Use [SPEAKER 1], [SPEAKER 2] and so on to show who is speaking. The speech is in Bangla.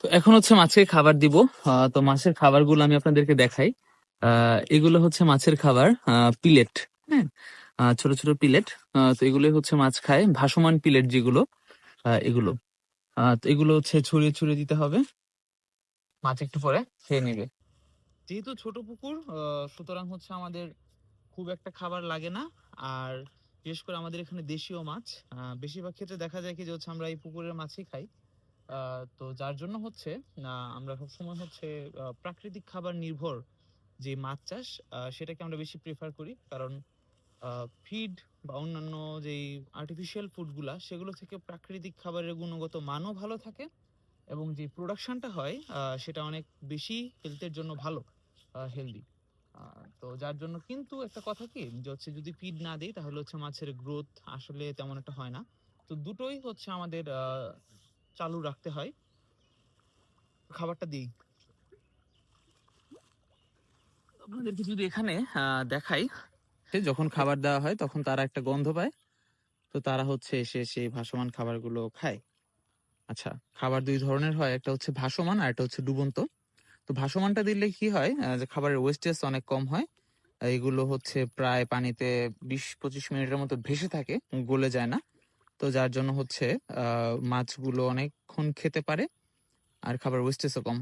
[SPEAKER 1] তো এখন হচ্ছে মাছকে খাবার দিব। তো মাছের খাবারগুলো আমি আপনাদেরকে দেখাই। এগুলো হচ্ছে মাছের খাবার, পিলেট। হ্যাঁ, ছোট ছোট পিলেট। তো এগুলো হচ্ছে মাছ খায়, ভাসমান পিলেট যেগুলো, এগুলো। তো এগুলো হচ্ছে ছড়িয়ে ছড়িয়ে দিতে হবে, মাছ একটু পরে খেয়ে নেবে। যেহেতু ছোট পুকুর, সুতরাং হচ্ছে আমাদের খুব একটা খাবার লাগে না। আর বিশেষ করে আমাদের এখানে দেশীয় মাছ বেশিরভাগ ক্ষেত্রে দেখা যায় কি যে হচ্ছে আমরা এই পুকুরের মাছই খাই। তো যার জন্য হচ্ছে আমরা সবসময় হচ্ছে প্রাকৃতিক খাবার নির্ভর যে মাছ চাষ, সেটাকে আমরা বেশি প্রেফার করি। কারণ ফিড বা অন্যান্য যেই আর্টিফিশিয়াল ফুডগুলা, সেগুলো থেকে প্রাকৃতিক খাবারের গুণগত মানও ভালো থাকে এবং যে প্রোডাকশনটা হয় সেটা অনেক বেশি হেলথের জন্য ভালো, হেলদি। তো যার জন্য কিন্তু একটা কথা কি যে হচ্ছে যদি ফিড না দিই তাহলে হচ্ছে মাছের গ্রোথ আসলে তেমন একটা হয় না। তো দুটোই হচ্ছে আমাদের চালু রাখতে হয়। খাবারটা দিই আপনাদেরকে যদি এখানে দেখাই, যখন খাবার দেওয়া হয় তখন তারা একটা গন্ধ পায়। তো তারা হচ্ছে এসে সেই ভাসমান খাবারগুলো খায়। আচ্ছা, খাবার দুই ধরনের হয়, একটা হচ্ছে ভাসমান আর একটা হচ্ছে ডুবন্ত। তো ভাসমানটা দিলে কি হয়, যে খাবারের ওয়েস্টেজ অনেক কম হয়। এগুলো হচ্ছে প্রায় পানিতে 20-25 মিনিটের মতো ভেসে থাকে, গলে যায় না। তো যার জন্য হচ্ছে মাছগুলো অনেকক্ষণ খেতে পারে আর খাবার ওয়েস্টেজও কম হয়।